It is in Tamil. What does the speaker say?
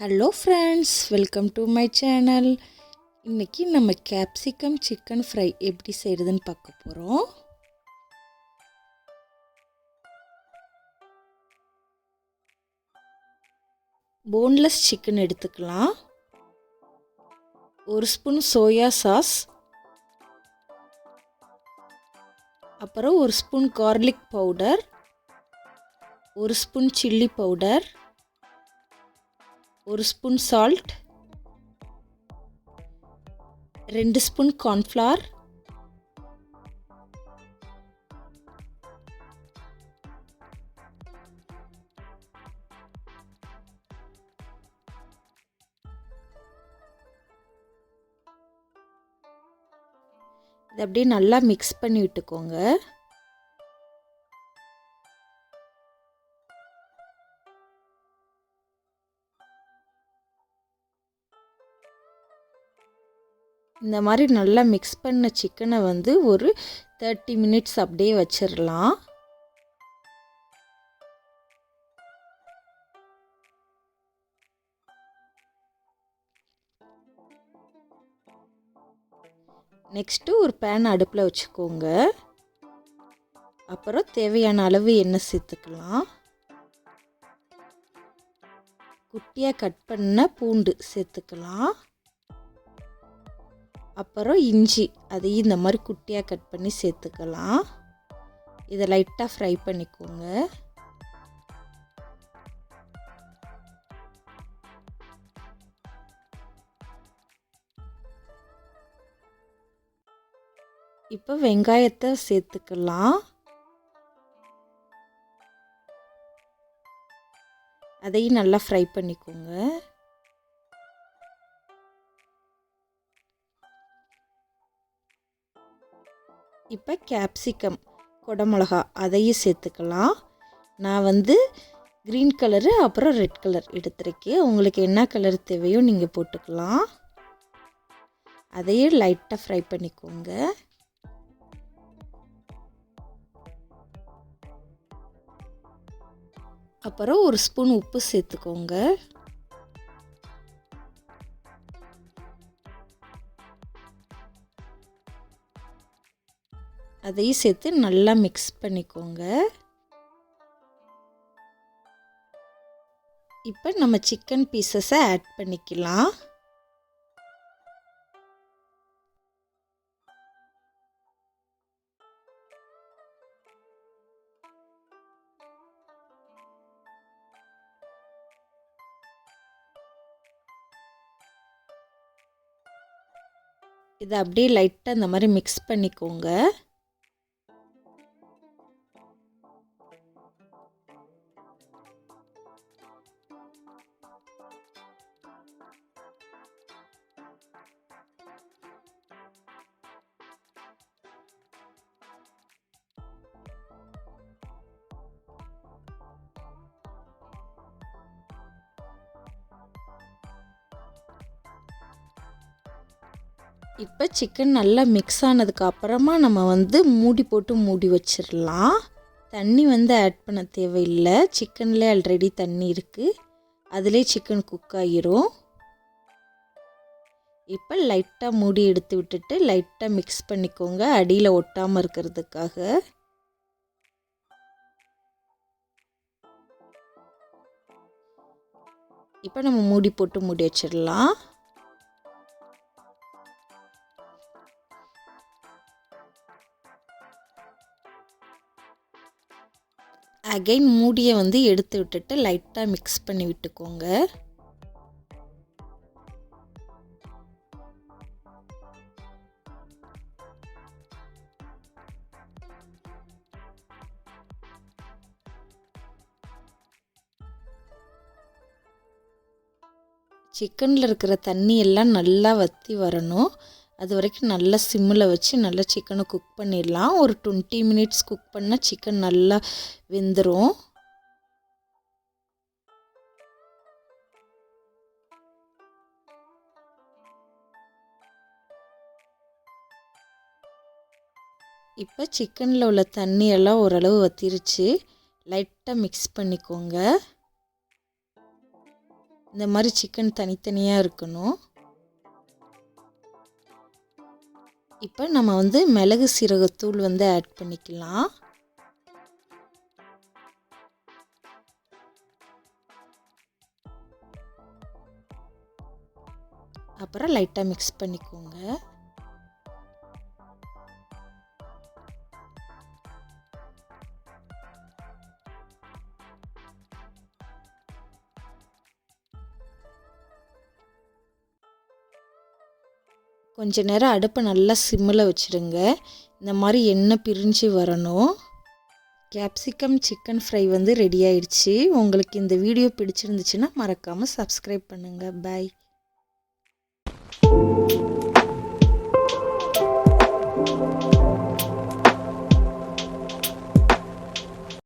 Hello friends, welcome to my channel. இன்றைக்கி நம்ம கேப்சிகம் சிக்கன் ஃப்ரை எப்படி செய்கிறதுன்னு பார்க்க போகிறோம். போன்லெஸ் சிக்கன் எடுத்துக்கலாம். ஒரு ஸ்பூன் சோயா சாஸ், அப்புறம் ஒரு ஸ்பூன் கார்லிக் பவுடர், ஒரு ஸ்பூன் சில்லி பவுடர், ஒரு ஸ்பூன் சால்ட், 2 ஸ்பூன் கார்ன்ஃப்ளவர், இதை அப்படியே நல்லா மிக்ஸ் பண்ணி விட்டுக்கோங்க. இந்த மாதிரி நல்லா மிக்ஸ் பண்ண சிக்கனை ஒரு 30 மினிட்ஸ் அப்படியே வச்சிடலாம். நெக்ஸ்ட்டு ஒரு பேன் அடுப்பில் வச்சுக்கோங்க. அப்புறம் தேவையான அளவு எண்ணெய் சேர்த்துக்கலாம். குட்டியாக கட் பண்ண பூண்டு சேர்த்துக்கலாம். அப்புறம் இஞ்சி, அதையும் இந்த மாதிரி குட்டியாக கட் பண்ணி சேர்த்துக்கலாம். இதை லைட்டாக ஃப்ரை பண்ணிக்கோங்க. இப்போ வெங்காயத்தை சேர்த்துக்கலாம். அதையும் நல்லா ஃப்ரை பண்ணிக்கோங்க. இப்போ கேப்சிகம், குடமிளகா, அதையும் சேர்த்துக்கலாம். நான் க்ரீன் கலரு அப்புறம் ரெட் கலர் எடுத்துருக்கேன். உங்களுக்கு என்ன கலர் தேவையோ நீங்கள் போட்டுக்கலாம். அதையும் லைட்டாக ஃப்ரை பண்ணிக்கோங்க. அப்புறம் ஒரு ஸ்பூன் உப்பு சேர்த்துக்கோங்க. அதையும் சேர்த்து நல்லா மிக்ஸ் பண்ணிக்கோங்க. இப்போ நம்ம சிக்கன் பீசஸை ஆட் பண்ணிக்கலாம். இதை அப்படியே லைட்டாக இந்த மாதிரி மிக்ஸ் பண்ணிக்கோங்க. இப்போ சிக்கன் நல்லா மிக்ஸ் ஆனதுக்கு அப்புறமா நம்ம மூடி போட்டு மூடி வச்சிடலாம். தண்ணி ஆட் பண்ண தேவையில்லை. சிக்கன்லேயே ஆல்ரெடி தண்ணி இருக்குது. அதிலே சிக்கன் குக் ஆகிரும். இப்போ லைட்டாக மூடி எடுத்து விட்டுட்டு லைட்டாக மிக்ஸ் பண்ணிக்கோங்க, அடியில் ஒட்டாமல் இருக்கிறதுக்காக. இப்போ நம்ம மூடி போட்டு மூடி வச்சிடலாம். அகைன் மூடியை எடுத்து விட்டுட்டு லைட்டாக மிக்ஸ் பண்ணி விட்டுக்கோங்க. சிக்கனில் இருக்கிற தண்ணி எல்லாம் நல்லா வற்றி வரணும். அது வரைக்கும் நல்லா சிம்மில் வச்சு நல்லா சிக்கனை குக் பண்ணிடலாம். ஒரு 20 மினிட்ஸ் குக் பண்ணால் சிக்கன் நல்லா வெந்துடும். இப்போ சிக்கனில் உள்ள தண்ணியெல்லாம் ஓரளவு வற்றிருச்சு. லைட்டாக மிக்ஸ் பண்ணிக்கோங்க. இந்த மாதிரி சிக்கன் தனித்தனியாக இருக்கணும். இப்போ நம்ம வந்து மிளகு சீரகத்தூள் வந்து ஆட் பண்ணிக்கலாம். அப்புறம் லைட்டாக மிக்ஸ் பண்ணிக்கோங்க. கொஞ்ச நேரம் அடுப்பை நல்லா சிம்மில் வச்சுடுங்க. இந்த மாதிரி எண்ணெய் பிரிஞ்சு வரணும். கேப்சிகம் சிக்கன் ஃப்ரை வந்து ரெடி ஆயிடுச்சு. உங்களுக்கு இந்த வீடியோ பிடிச்சிருந்துச்சுன்னா மறக்காமல் சப்ஸ்கிரைப் பண்ணுங்கள். பாய்.